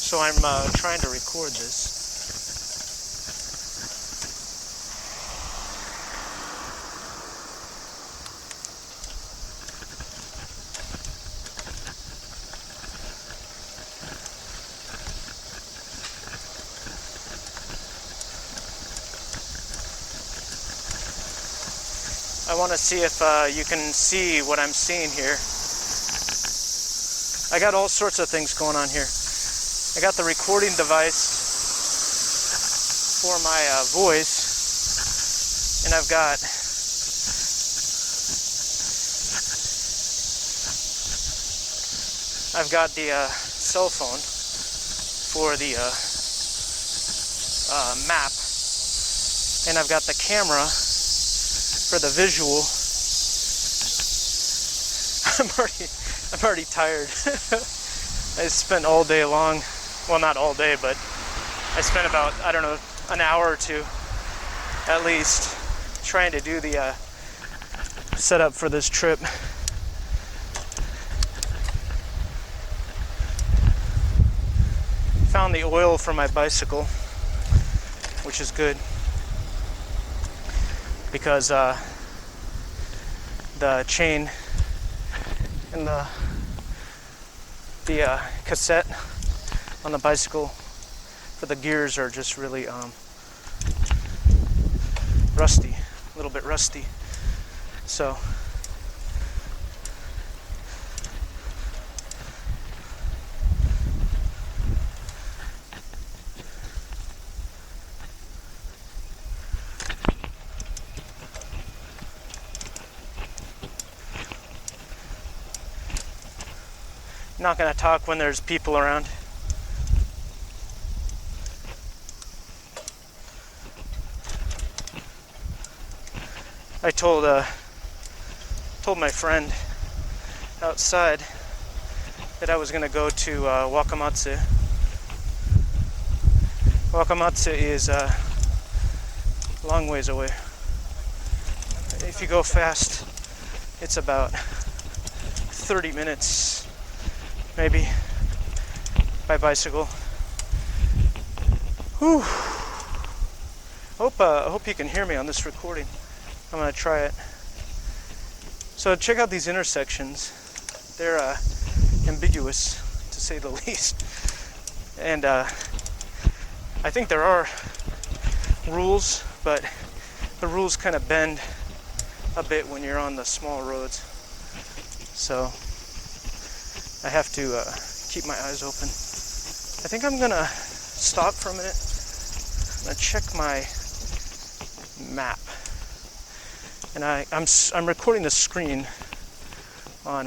So I'm trying to record this. I want to see if you can see what I'm seeing here. I got all sorts of things going on here. I got the recording device for my voice, and I've got the cell phone for the map, and I've got the camera for the visual. I'm already tired. I spent all day long, well, not all day, but I spent about, I don't know, an hour or two at least trying to do the setup for this trip. Found the oil for my bicycle, which is good, because the chain and the cassette on the bicycle for the gears are just really rusty, a little bit rusty. So I'm not going to talk when there's people around. I told my friend outside that I was going to go to Wakamatsu. Wakamatsu is a long ways away. If you go fast, it's about 30 minutes maybe by bicycle. Whew. Hope you can hear me on this recording. I'm gonna try it. So check out these intersections. They're ambiguous, to say the least. And I think there are rules, but the rules kind of bend a bit when you're on the small roads. So I have to keep my eyes open. I think I'm gonna stop for a minute. I'm gonna check my map, and I'm recording the screen on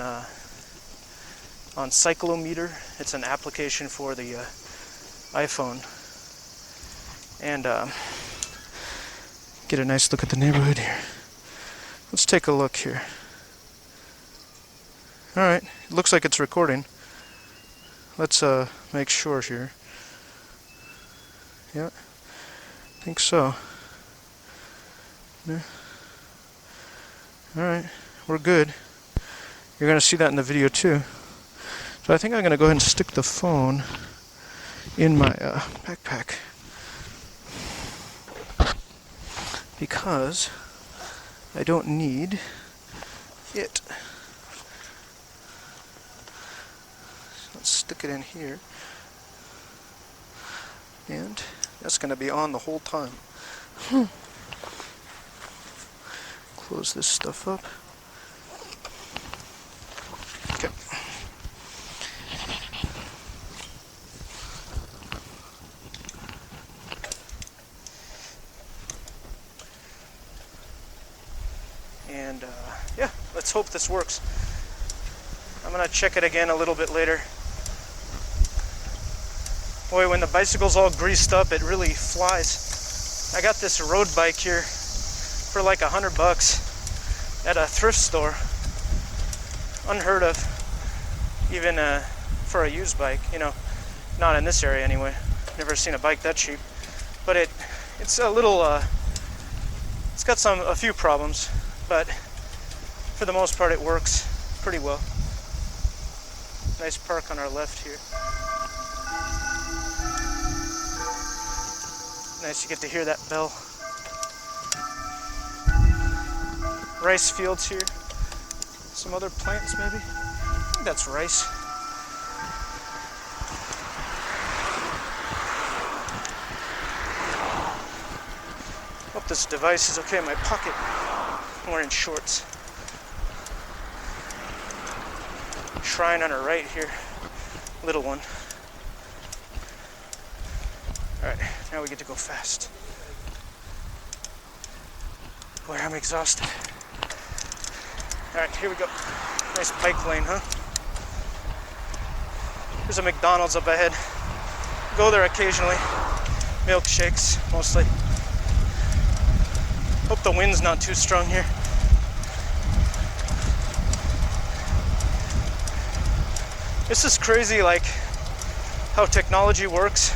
Cyclometer. It's an application for the iPhone, and get a nice look at the neighborhood here. Let's take a look here. Alright, it looks like it's recording. Let's make sure here. Yeah, I think so. Yeah. Alright, we're good. You're going to see that in the video too. So I think I'm going to go ahead and stick the phone in my backpack, because I don't need it. Let's stick it in here, and that's going to be on the whole time. Close this stuff up. Okay. And yeah, let's hope this works. I'm going to check it again a little bit later. Boy, when the bicycle's all greased up, it really flies. I got this road bike here for like $100 at a thrift store. Unheard of, even for a used bike. You know, not in this area anyway. Never seen a bike that cheap. But it's a little. It's got a few problems, but for the most part, it works pretty well. Nice park on our left here. Nice, you get to hear that bell. Rice fields here. Some other plants maybe. I think that's rice. Hope this device is okay in my pocket. I'm wearing shorts. Shrine on our right here. Little one. Alright, now we get to go fast. Boy, I'm exhausted. Alright, here we go. Nice bike lane, huh? There's a McDonald's up ahead. Go there occasionally. Milkshakes, mostly. Hope the wind's not too strong here. This is crazy, like, how technology works.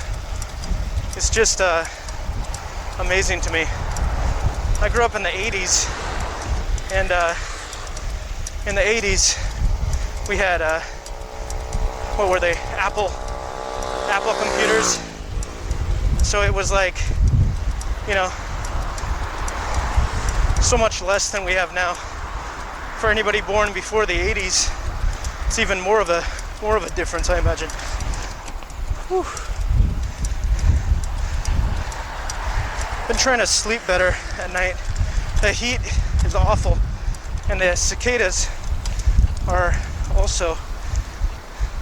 It's just amazing to me. I grew up in the 80s, and in the 80s we had what were they? Apple computers. So it was like, you know, so much less than we have now. For anybody born before the 80s, it's even more of a difference, I imagine. Whew. Been trying to sleep better at night. The heat is awful, and the cicadas are also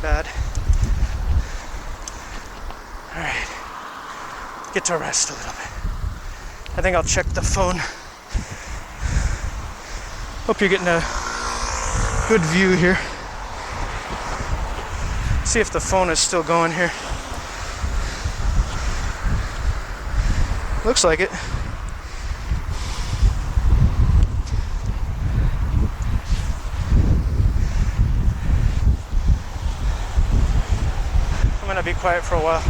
bad. All right, get to rest a little bit. I think I'll check the phone. Hope you're getting a good view here. See if the phone is still going here. Looks like it. I'm gonna be quiet for a while.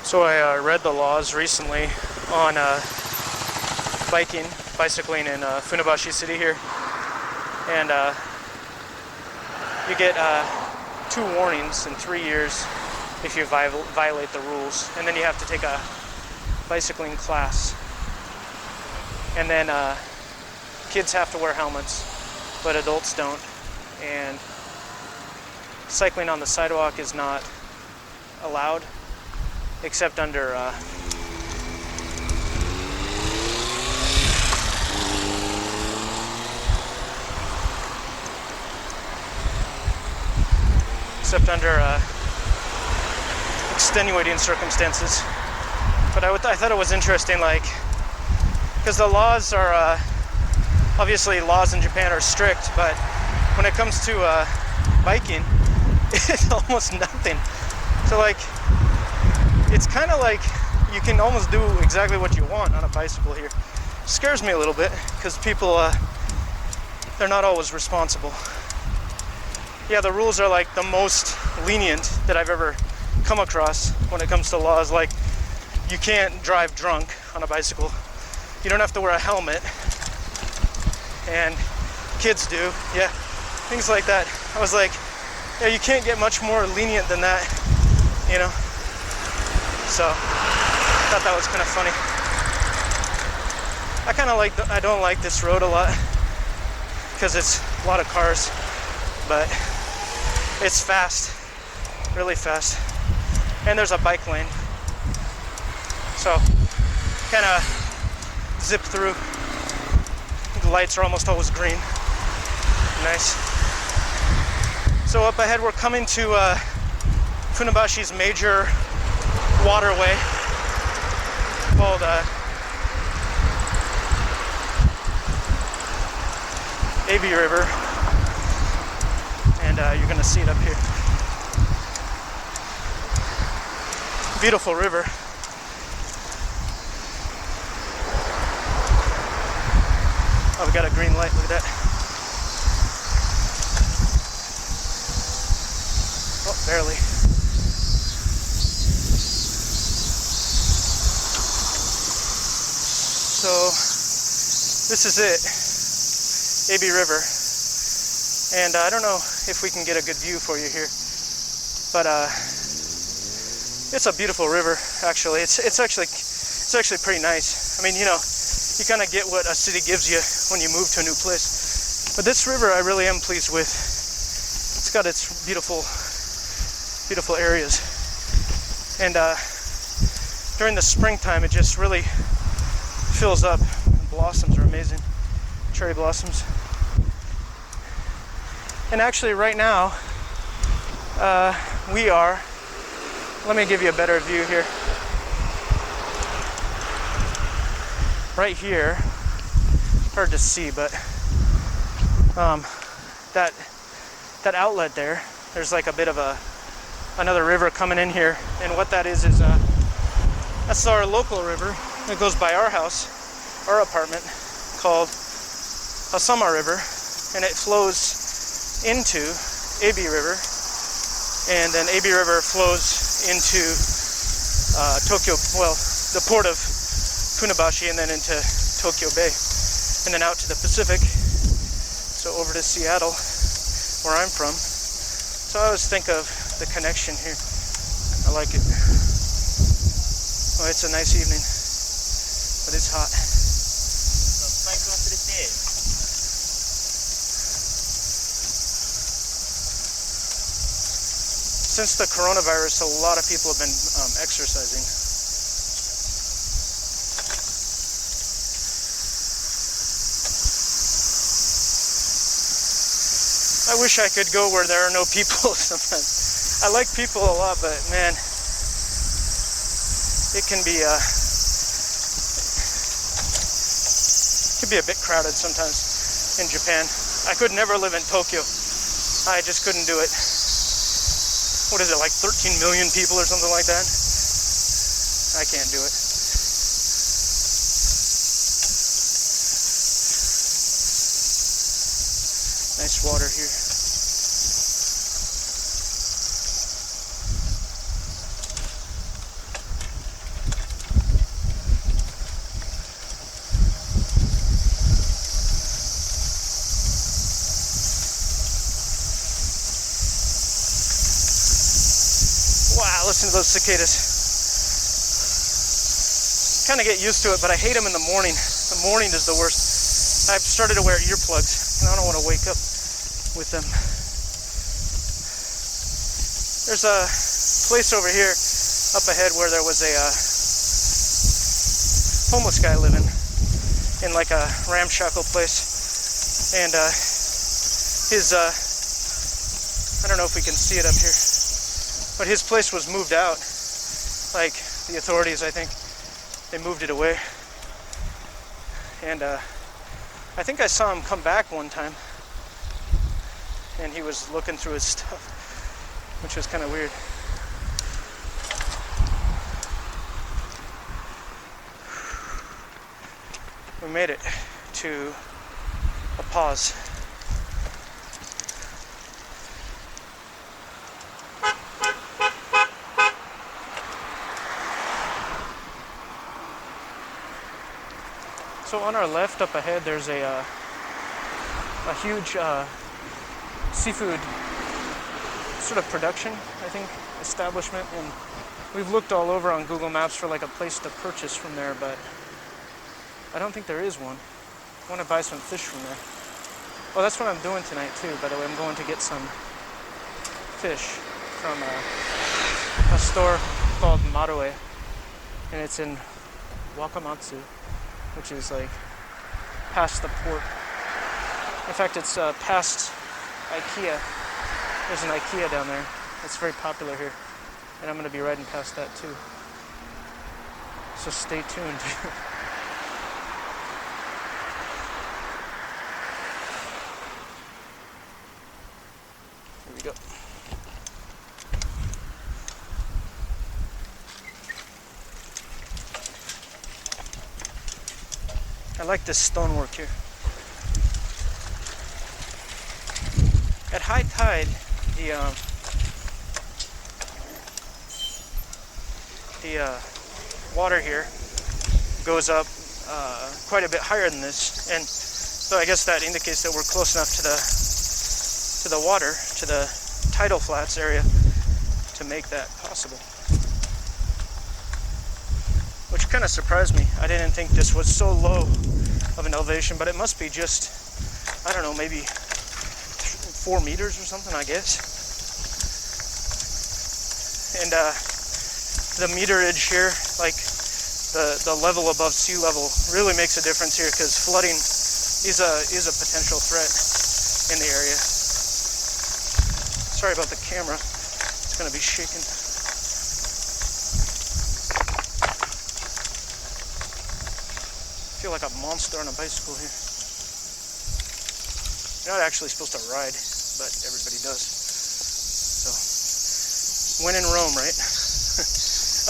So I read the laws recently on bicycling in Funabashi City here, and you get 2 warnings in 3 years if you violate the rules, and then you have to take a bicycling class, and then kids have to wear helmets, but adults don't, and cycling on the sidewalk is not allowed. Except under extenuating circumstances. But I thought it was interesting, like, because the laws are obviously laws in Japan are strict, but when it comes to biking, it's almost nothing. So like, it's kind of like you can almost do exactly what you want on a bicycle here. Scares me a little bit because people, they're not always responsible. Yeah, the rules are like the most lenient that I've ever come across when it comes to laws. Like, you can't drive drunk on a bicycle. You don't have to wear a helmet. And kids do, yeah, things like that. I was like, yeah, you can't get much more lenient than that, you know? So, I thought that was kind of funny. I don't like this road a lot because it's a lot of cars, but it's fast, really fast. And there's a bike lane. So, kind of zip through. The lights are almost always green. Nice. So up ahead we're coming to Funabashi's major waterway called Abi River, and you're gonna see it up here. beautiful river. Oh, we got a green light, look at that. Oh, barely. So, this is it, AB River. And I don't know if we can get a good view for you here, but it's a beautiful river, actually. It's actually pretty nice. I mean, you know, you kind of get what a city gives you when you move to a new place. But this river I really am pleased with. It's got its beautiful areas. And during the springtime, it just really fills up. The blossoms are amazing. Cherry blossoms. And actually right now, we are, let me give you a better view here. Right here, hard to see, but that outlet there's like a bit of another river coming in here, and what that is that's our local river that goes by our house, our apartment, called Hasama River, and it flows into AB River, and then AB River flows into Tokyo, well, the port of Funabashi, and then into Tokyo Bay, and then out to the Pacific, so over to Seattle, where I'm from. So I always think of the connection here. I like it. Oh, it's a nice evening, but it's hot. Since the coronavirus, a lot of people have been exercising. I wish I could go where there are no people sometimes. I like people a lot, but man, it can be a bit crowded sometimes in Japan. I could never live in Tokyo. I just couldn't do it. What is it, like 13 million people or something like that? I can't do it. Nice water here. Wow, listen to those cicadas. Kind of get used to it, but I hate them in the morning. The morning is the worst. I've started to wear earplugs, and I don't want to wake up with them. There's a place over here up ahead where there was a homeless guy living in like a ramshackle place, and his I don't know if we can see it up here, but his place was moved out. Like the authorities, I think they moved it away, and I think I saw him come back one time, and he was looking through his stuff, which was kind of weird. We made it to a pause. So on our left up ahead there's a huge seafood sort of production, I think, establishment, and we've looked all over on Google Maps for like a place to purchase from there, but I don't think there is one. I want to buy some fish from there. Well, that's what I'm doing tonight too, by the way. I'm going to get some fish from a store called Maruei, and it's in Wakamatsu, which is like past the port. In fact, it's past IKEA. There's an IKEA down there. It's very popular here, and I'm going to be riding past that too. So stay tuned. Here we go. I like this stonework here. At high tide, the water here goes up quite a bit higher than this, and so I guess that indicates that we're close enough to the water, to the tidal flats area, to make that possible. Which kind of surprised me. I didn't think this was so low of an elevation, but it must be just, I don't know, maybe 4 meters or something, I guess. And the meterage here, like the level above sea level, really makes a difference here, because flooding is a potential threat in the area. Sorry about the camera, it's going to be shaking. I feel like a monster on a bicycle here. You're not actually supposed to ride, but everybody does. So, when in Rome, right?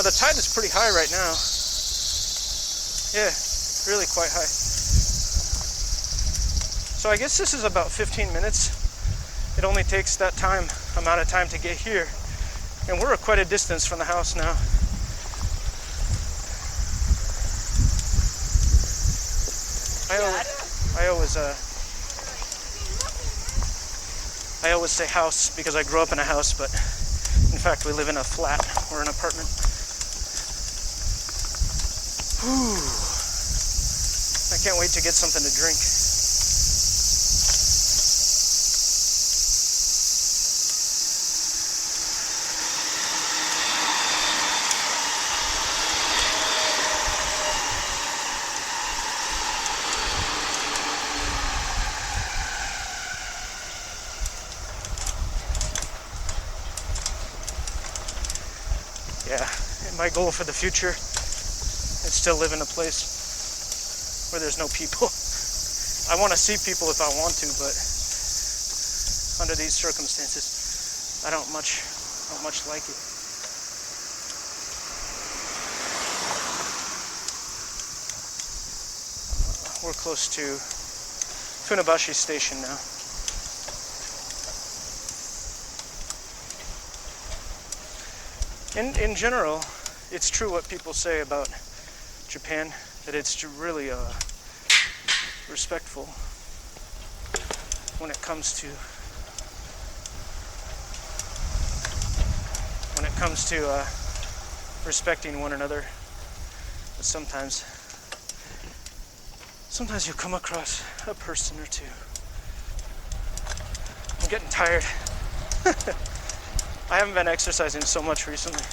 The tide is pretty high right now. Yeah, really quite high. So I guess this is about 15 minutes. It only takes that amount of time to get here. And we're at quite a distance from the house now. I always say house because I grew up in a house, but in fact we live in a flat or an apartment. Whew. I can't wait to get something to drink. Yeah, and my goal for the future is still live in a place where there's no people. I want to see people if I want to, but under these circumstances, I don't much like it. We're close to Funabashi station now. In general, it's true what people say about Japan, that it's really respectful when it comes to respecting one another. But sometimes you come across a person or two. I'm getting tired. I haven't been exercising so much recently.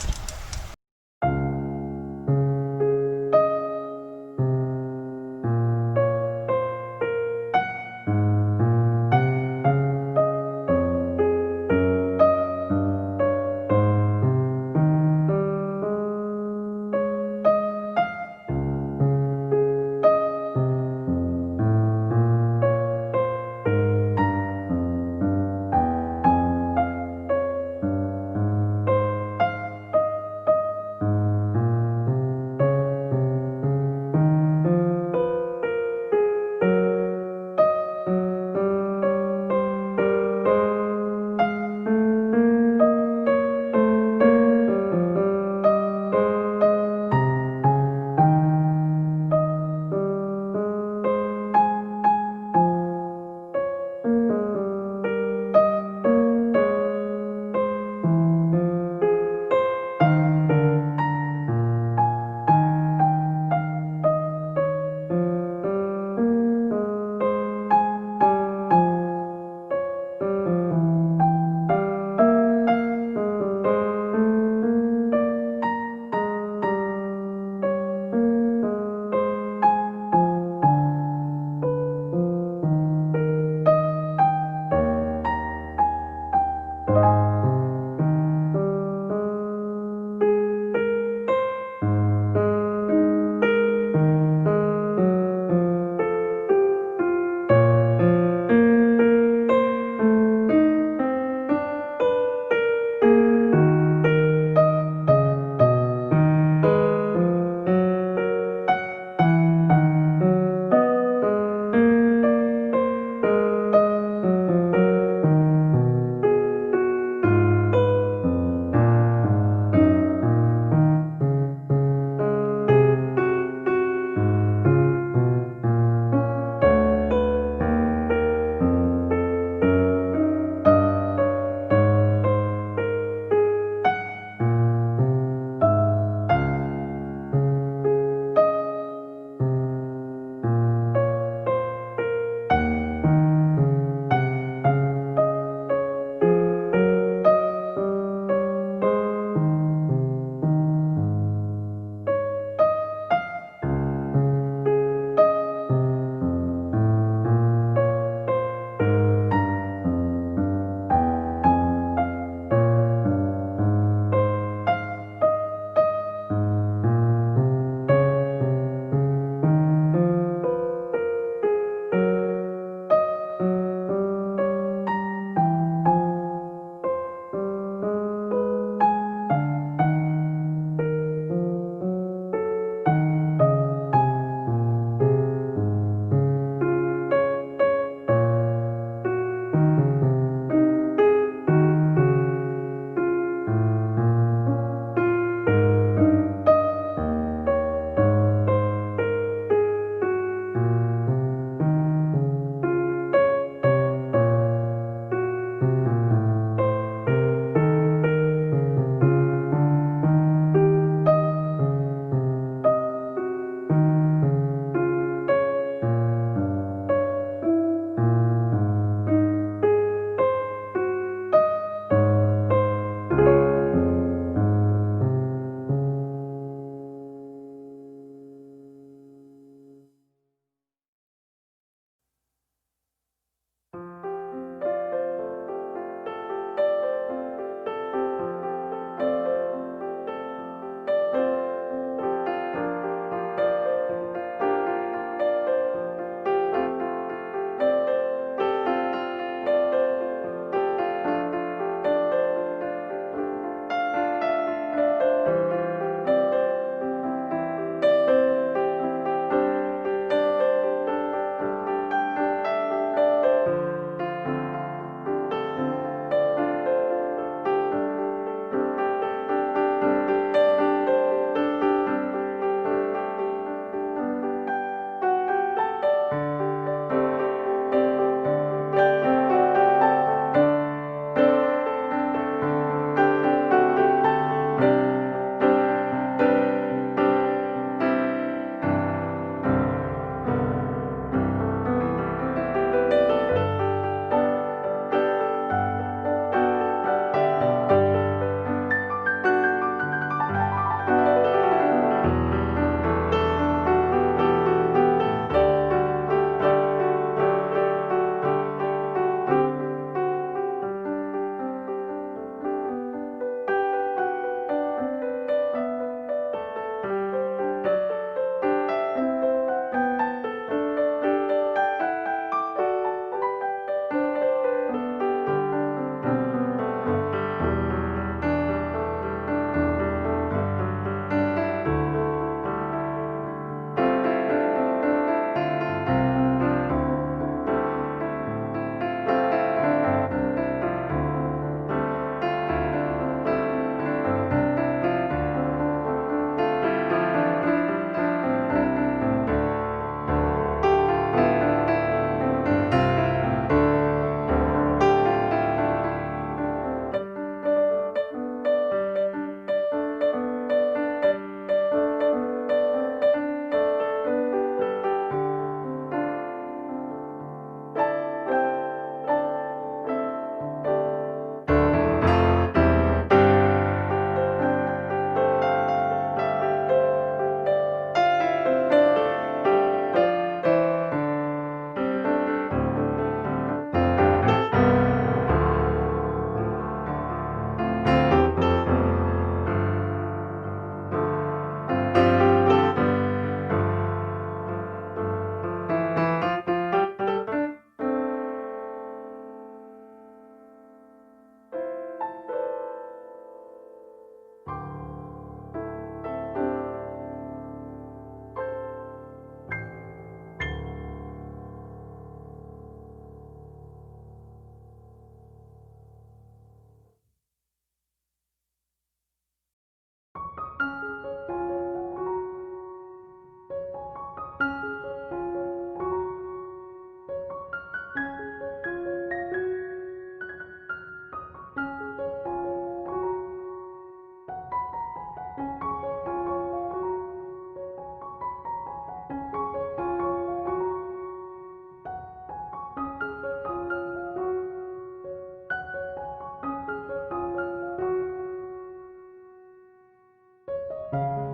you.